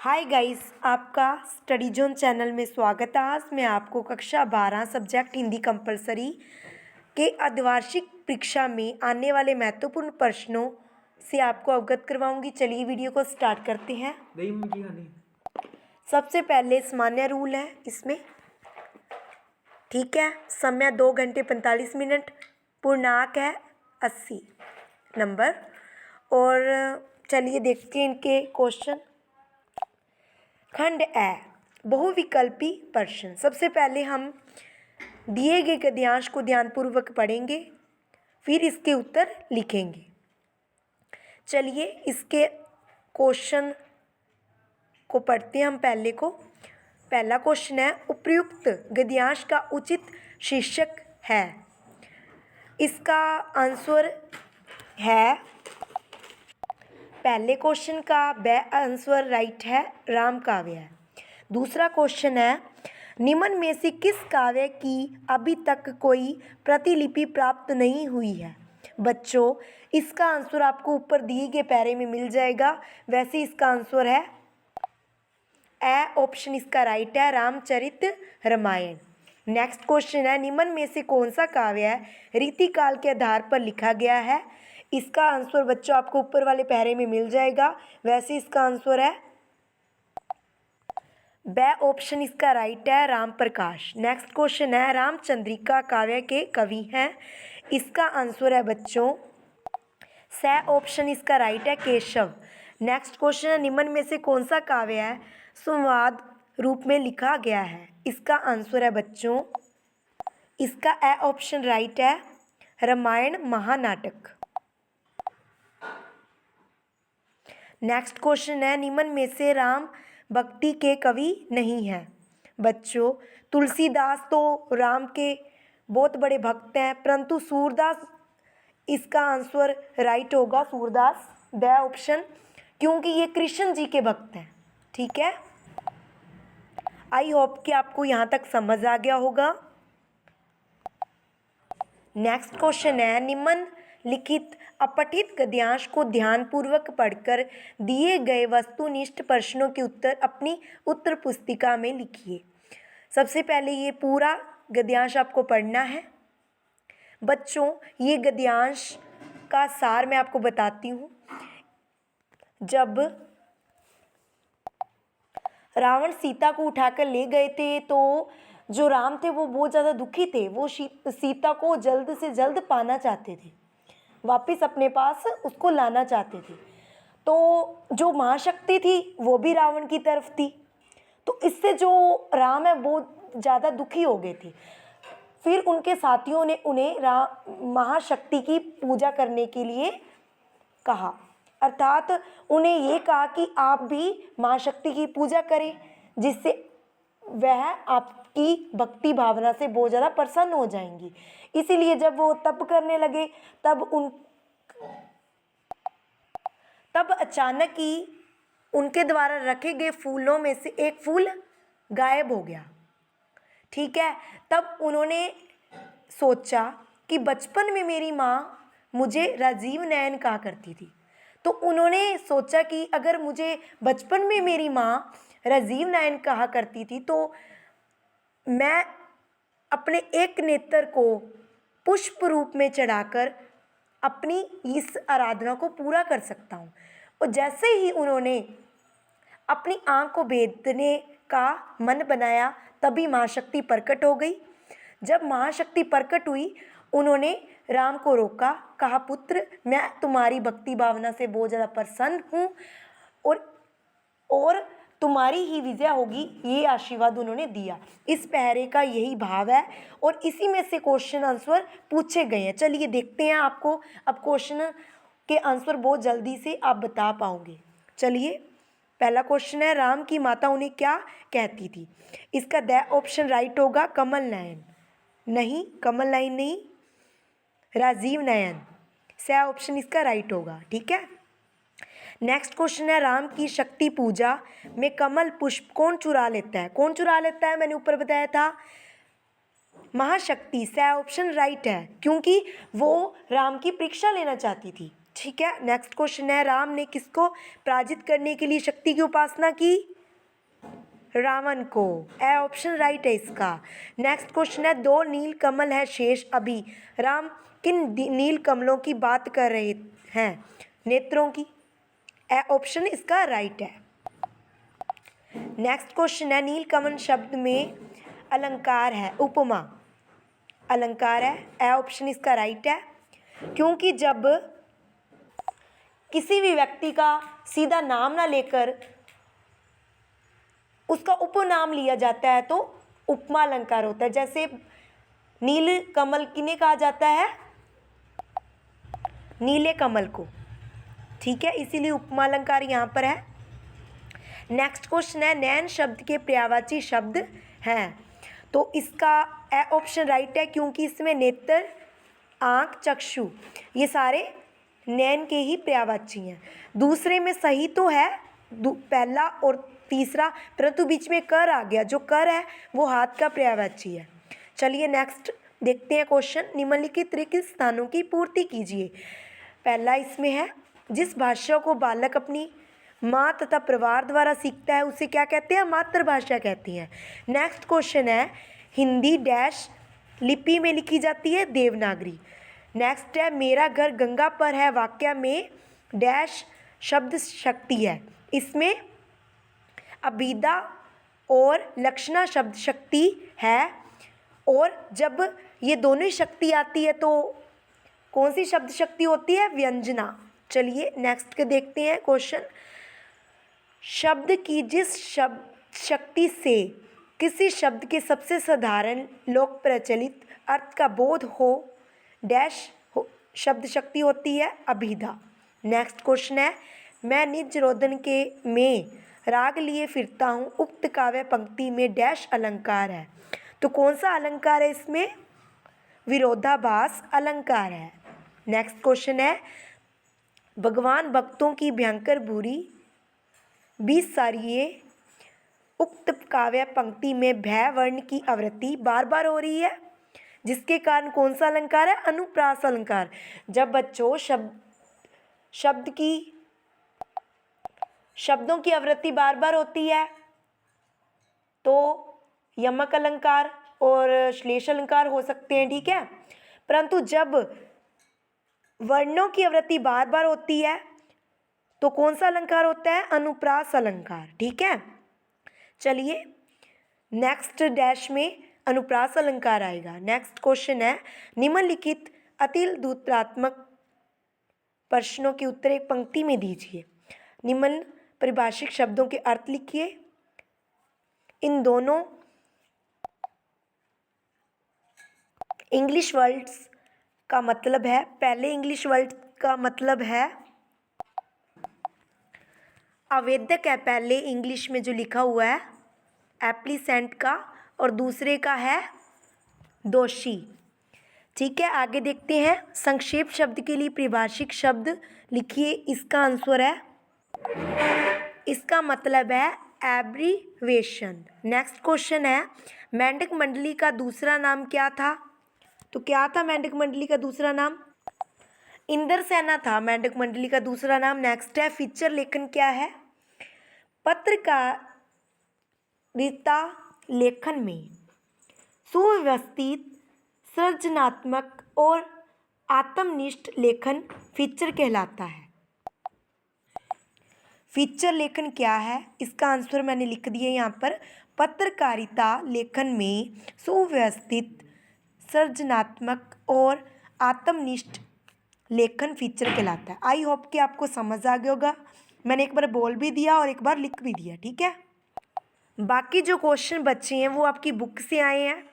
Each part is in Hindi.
हाय गाइस, आपका स्टडी जोन चैनल में स्वागत है। आज मैं आपको कक्षा 12 सब्जेक्ट हिंदी कंपलसरी के अर्धवार्षिक परीक्षा में आने वाले महत्वपूर्ण प्रश्नों से आपको अवगत करवाऊंगी। चलिए वीडियो को स्टार्ट करते हैं। सबसे पहले सामान्य रूल है इसमें, ठीक है। समय 2 घंटे 45 मिनट, पूर्णांक है 80 नंबर। और चलिए देखते हैं इनके क्वेश्चन। खंड ए, बहुविकल्पी प्रश्न। सबसे पहले हम दिए गए गद्यांश को ध्यानपूर्वक पढ़ेंगे, फिर इसके उत्तर लिखेंगे। चलिए इसके क्वेश्चन को पढ़ते हैं हम पहले को। पहला क्वेश्चन है, उपर्युक्त गद्यांश का उचित शीर्षक है। इसका आंसर है, पहले क्वेश्चन का ब आंसर राइट है, राम काव्य है। दूसरा क्वेश्चन है, निम्न में से किस काव्य की अभी तक कोई प्रतिलिपि प्राप्त नहीं हुई है। बच्चों, इसका आंसर आपको ऊपर दिए गए पैरे में मिल जाएगा। वैसे इसका आंसर है ए ऑप्शन इसका राइट है, रामचरित रामायण। नेक्स्ट क्वेश्चन है, निम्न में से कौन सा काव्य है रीतिकाल के आधार पर लिखा गया है। इसका आंसर बच्चों आपको ऊपर वाले पैरे में मिल जाएगा। वैसे इसका आंसर है ब ऑप्शन इसका राइट है, राम प्रकाश। नेक्स्ट क्वेश्चन है, रामचंद्रिका काव्य के कवि हैं। इसका आंसर है बच्चों स ऑप्शन इसका राइट है, केशव। नेक्स्ट क्वेश्चन है, निम्न में से कौन सा काव्य है संवाद रूप में लिखा गया है। इसका आंसर है बच्चों इसका ए ऑप्शन राइट है, रामायण महानाटक। नेक्स्ट क्वेश्चन है, निम्न में से राम भक्ति के कवि नहीं हैं। बच्चों, तुलसीदास तो राम के बहुत बड़े भक्त हैं, परंतु सूरदास इसका आंसर राइट होगा, सूरदास ड ऑप्शन, क्योंकि ये कृष्ण जी के भक्त हैं। ठीक है, आई होप कि आपको यहाँ तक समझ आ गया होगा। नेक्स्ट क्वेश्चन है, निम्न लिखित अपठित गद्यांश को ध्यानपूर्वक पढ़कर दिए गए वस्तुनिष्ठ प्रश्नों के उत्तर अपनी उत्तर पुस्तिका में लिखिए। सबसे पहले ये पूरा गद्यांश आपको पढ़ना है। बच्चों, ये गद्यांश का सार मैं आपको बताती हूँ। जब रावण सीता को उठाकर ले गए थे तो जो राम थे वो बहुत ज़्यादा दुखी थे। वो सीता को जल्द से जल्द पाना चाहते थे, वापस अपने पास उसको लाना चाहते थे। तो जो महाशक्ति थी वो भी रावण की तरफ थी, तो इससे जो राम है वो ज़्यादा दुखी हो गए थे। फिर उनके साथियों ने उन्हें महाशक्ति की पूजा करने के लिए कहा, अर्थात उन्हें ये कहा कि आप भी महाशक्ति की पूजा करें, जिससे वह आपकी भक्ति भावना से बहुत ज़्यादा प्रसन्न हो जाएंगी। इसीलिए जब वो तप करने लगे तब अचानक ही उनके द्वारा रखे गए फूलों में से एक फूल गायब हो गया। ठीक है, तब उन्होंने सोचा कि बचपन में मेरी माँ मुझे राजीव नयन कहा करती थी। तो उन्होंने सोचा कि अगर मुझे बचपन में मेरी माँ राजीव नयन कहा करती थी तो मैं अपने एक नेत्र को पुष्प रूप में चढ़ाकर अपनी इस आराधना को पूरा कर सकता हूँ। और जैसे ही उन्होंने अपनी आँख को बेधने का मन बनाया, तभी महाशक्ति प्रकट हो गई। जब महाशक्ति प्रकट हुई, उन्होंने राम को रोका, कहा, पुत्र, मैं तुम्हारी भक्ति भावना से बहुत ज़्यादा प्रसन्न हूँ और तुम्हारी ही विजय होगी, ये आशीर्वाद उन्होंने दिया। इस पहरे का यही भाव है और इसी में से क्वेश्चन आंसर पूछे गए हैं। चलिए देखते हैं आपको अब क्वेश्चन के आंसर बहुत जल्दी से आप बता पाओगे। चलिए, पहला क्वेश्चन है, राम की माता उन्हें क्या कहती थी। इसका द ऑप्शन राइट होगा, कमल नयन। नहीं, कमल नयन नहीं, राजीव नयन। स ऑप्शन इसका राइट होगा। ठीक है, नेक्स्ट क्वेश्चन है, राम की शक्ति पूजा में कमल पुष्प कौन चुरा लेता है। कौन चुरा लेता है, मैंने ऊपर बताया था, महाशक्ति। स ऑप्शन राइट है, क्योंकि वो राम की परीक्षा लेना चाहती थी। ठीक है, नेक्स्ट क्वेश्चन है, राम ने किसको पराजित करने के लिए शक्ति की उपासना की। रावण को। ए ऑप्शन राइट है इसका। नेक्स्ट क्वेश्चन है, दो नील कमल है शेष अभी, राम किन नील कमलों की बात कर रहे हैं? नेत्रों की। ए ऑप्शन इसका राइट है। नेक्स्ट क्वेश्चन है, नील कमल शब्द में अलंकार है, उपमा अलंकार है। ए ऑप्शन इसका राइट है, क्योंकि जब किसी भी व्यक्ति का सीधा नाम ना लेकर उसका उपनाम लिया जाता है तो उपमा अलंकार होता है। जैसे नील कमल किन्हें कहा जाता है? नीले कमल को। ठीक है, इसीलिए उपमा अलंकार यहाँ पर है। नेक्स्ट क्वेश्चन है, नैन शब्द के पर्यायवाची शब्द हैं, तो इसका ए ऑप्शन राइट है, क्योंकि इसमें नेत्र, आँख, चक्षु ये सारे नैन के ही पर्यायवाची हैं। दूसरे में सही तो है पहला और तीसरा, परंतु बीच में कर आ गया, जो कर है वो हाथ का पर्यायवाची है। चलिए नेक्स्ट देखते हैं क्वेश्चन, निम्नलिखित रिक्त स्थानों की पूर्ति कीजिए। पहला इसमें है, जिस भाषा को बालक अपनी माँ तथा परिवार द्वारा सीखता है उसे क्या कहते हैं? मातृभाषा कहती हैं। नेक्स्ट क्वेश्चन है, हिंदी डैश लिपि में लिखी जाती है? देवनागरी। नेक्स्ट है, मेरा घर गंगा पर है वाक्य में डैश शब्द शक्ति है? इसमें अभिधा और लक्षणा शब्द शक्ति है, और जब ये दोनों ही शक्ति आती है तो कौन सी शब्द शक्ति होती है? व्यंजना। चलिए नेक्स्ट के देखते हैं क्वेश्चन, शब्द की जिस शब्द शक्ति से किसी शब्द के सबसे साधारण लोक प्रचलित अर्थ का बोध हो डैश हो शब्द शक्ति होती है? अभिधा। नेक्स्ट क्वेश्चन है, मैं निज रोदन के में राग लिए फिरता हूँ, उक्त काव्य पंक्ति में डैश अलंकार है? तो कौन सा अलंकार है इसमें? विरोधाभास अलंकार है। नेक्स्ट क्वेश्चन है, भगवान भक्तों की भयंकर बुरी 20 सारिये उक्त काव्य पंक्ति में भय वर्ण की आवृत्ति बार बार हो रही है, जिसके कारण कौन सा अलंकार है? अनुप्रास अलंकार। जब बच्चों शब्दों की आवृत्ति बार बार होती है तो यमक अलंकार और श्लेष अलंकार हो सकते हैं, ठीक है। परंतु जब वर्णों की आवृत्ति बार बार होती है तो कौन सा अलंकार होता है? अनुप्रास अलंकार, ठीक है। चलिए नेक्स्ट डैश में अनुप्रास अलंकार आएगा। नेक्स्ट क्वेश्चन है, निम्नलिखित अतिल दूत्रात्मक प्रश्नों के उत्तर एक पंक्ति में दीजिए। निम्न परिभाषित शब्दों के अर्थ लिखिए। इन दोनों इंग्लिश वर्ड्स का मतलब है, पहले इंग्लिश वर्ड का मतलब है आवेदक है, पहले इंग्लिश में जो लिखा हुआ है एप्लीसेंट का, और दूसरे का है दोषी, ठीक है। आगे देखते हैं, संक्षेप शब्द के लिए परिभाषित शब्द लिखिए। इसका आंसर है, इसका मतलब है एब्रीवेशन। नेक्स्ट क्वेश्चन है, मेंढक मंडली का दूसरा नाम क्या था? तो क्या था मेंढक मंडली का दूसरा नाम? इंद्रसेना था मेंढक मंडली का दूसरा नाम। नेक्स्ट है, फीचर लेखन क्या है? पत्रकारिता लेखन में सुव्यवस्थित, सृजनात्मक और आत्मनिष्ठ लेखन फीचर कहलाता है। फीचर लेखन क्या है? इसका आंसर मैंने लिख दिया यहाँ पर, पत्रकारिता लेखन में सुव्यवस्थित, सृजनात्मक और आत्मनिष्ठ लेखन फीचर कहलाता है। आई होप कि आपको समझ आ गया होगा। मैंने एक बार बोल भी दिया और एक बार लिख भी दिया, ठीक है। बाकी जो क्वेश्चन बचे हैं वो आपकी बुक से आए हैं।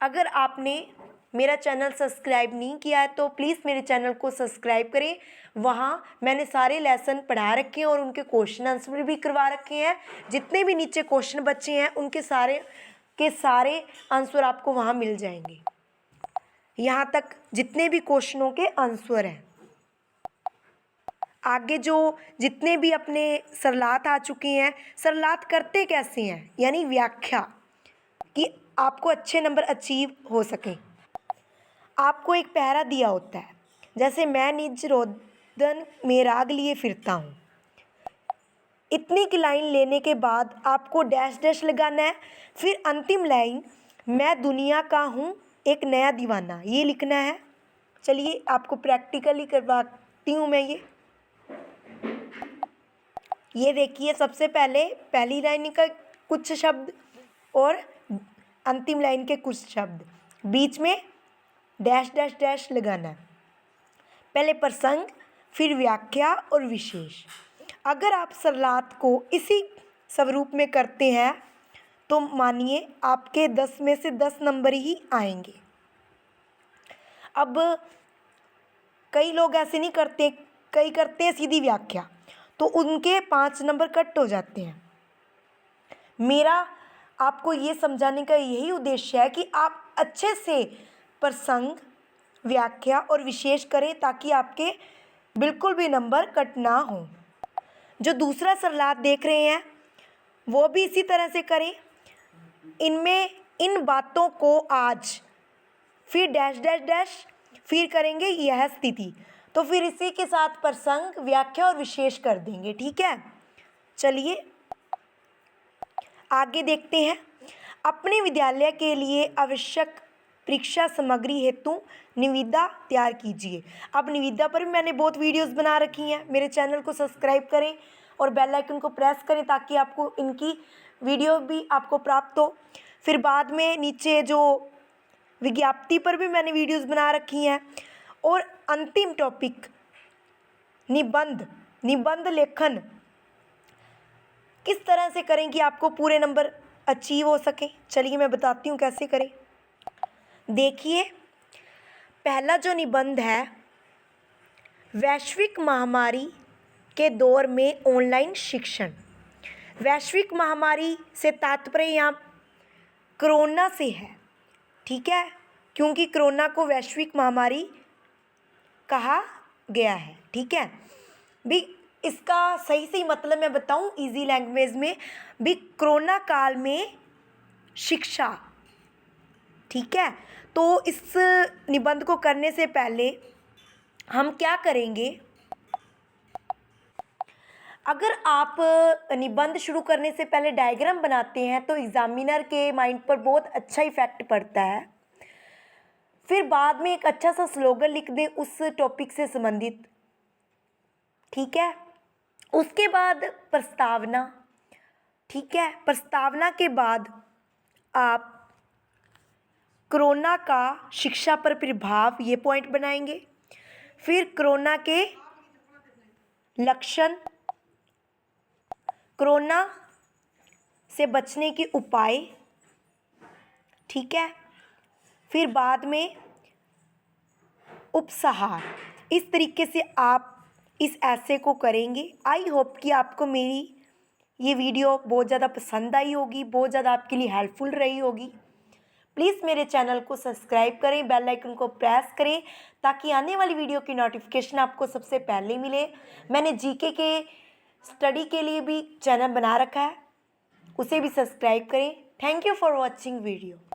अगर आपने मेरा चैनल सब्सक्राइब नहीं किया है तो प्लीज़ मेरे चैनल को सब्सक्राइब करें। वहाँ मैंने सारे लेसन पढ़ा रखे हैं और उनके क्वेश्चन आंसर भी करवा रखे हैं। जितने भी नीचे क्वेश्चन बचे हैं उनके सारे के सारे आंसर आपको वहाँ मिल जाएंगे, यहाँ तक जितने भी क्वेश्चनों के आंसर हैं। आगे जो जितने भी अपने सरलात आ चुके हैं, सरलात करते कैसे हैं, यानी व्याख्या, कि आपको अच्छे नंबर अचीव हो सकें। आपको एक पैरा दिया होता है, जैसे मैं निज रोदन में राग लिए फिरता हूँ, इतनी की लाइन लेने के बाद आपको डैश डैश लगाना है। फिर अंतिम लाइन, मैं दुनिया का हूँ एक नया दीवाना, ये लिखना है। चलिए आपको प्रैक्टिकली करवाती हूँ मैं ये देखिए, सबसे पहले पहली लाइन का कुछ शब्द और अंतिम लाइन के कुछ शब्द, बीच में डैश डैश डैश लगाना है। पहले प्रसंग, फिर व्याख्या और विशेष। अगर आप सरलात को इसी स्वरूप में करते हैं तो मानिए आपके 10 में से 10 नंबर ही आएंगे। अब कई लोग ऐसे नहीं करते, कई करते हैं सीधी व्याख्या, तो उनके 5 नंबर कट हो जाते हैं। मेरा आपको ये समझाने का यही उद्देश्य है कि आप अच्छे से प्रसंग, व्याख्या और विशेष करें ताकि आपके बिल्कुल भी नंबर कट ना हो। जो दूसरा सरलात देख रहे हैं वो भी इसी तरह से करें। इनमें इन बातों को आज, फिर डैश डैश डैश, फिर करेंगे यह स्थिति, तो फिर इसी के साथ प्रसंग, व्याख्या और विशेष कर देंगे। ठीक है, चलिए आगे देखते हैं। अपने विद्यालय के लिए आवश्यक परीक्षा सामग्री हेतु निविदा तैयार कीजिए। अब निविदा पर भी मैंने बहुत वीडियोस बना रखी हैं। मेरे चैनल को सब्सक्राइब करें और बेल आइकन को प्रेस करें ताकि आपको इनकी वीडियो भी आपको प्राप्त हो। फिर बाद में नीचे जो विज्ञप्ति पर भी मैंने वीडियोस बना रखी हैं। और अंतिम टॉपिक निबंध लेखन किस तरह से करें कि आपको पूरे नंबर अचीव हो सके। चलिए मैं बताती हूँ कैसे करें। देखिए, पहला जो निबंध है, वैश्विक महामारी के दौर में ऑनलाइन शिक्षण। वैश्विक महामारी से तात्पर्य यहाँ कोरोना से है। ठीक है, क्योंकि कोरोना को वैश्विक महामारी कहा गया है। ठीक है भी, इसका सही मतलब मैं बताऊं इजी लैंग्वेज में भी, कोरोना काल में शिक्षा। ठीक है, तो इस निबंध को करने से पहले हम क्या करेंगे, अगर आप निबंध शुरू करने से पहले डायग्राम बनाते हैं तो एग्जामिनर के माइंड पर बहुत अच्छा इफेक्ट पड़ता है। फिर बाद में एक अच्छा सा स्लोगन लिख दें उस टॉपिक से संबंधित। ठीक है, उसके बाद प्रस्तावना। ठीक है, प्रस्तावना के बाद आप कोरोना का शिक्षा पर प्रभाव, ये पॉइंट बनाएंगे। फिर कोरोना के लक्षण, कोरोना से बचने के उपाय। ठीक है, फिर बाद में उपसंहार। इस तरीके से आप इस ऐसे को करेंगे। आई होप कि आपको मेरी ये वीडियो बहुत ज़्यादा पसंद आई होगी, बहुत ज़्यादा आपके लिए हेल्पफुल रही होगी। प्लीज़ मेरे चैनल को सब्सक्राइब करें, बेल आइकन को प्रेस करें ताकि आने वाली वीडियो की नोटिफिकेशन आपको सबसे पहले मिले। मैंने जीके के स्टडी के लिए भी चैनल बना रखा है, उसे भी सब्सक्राइब करें। Thank you for watching video.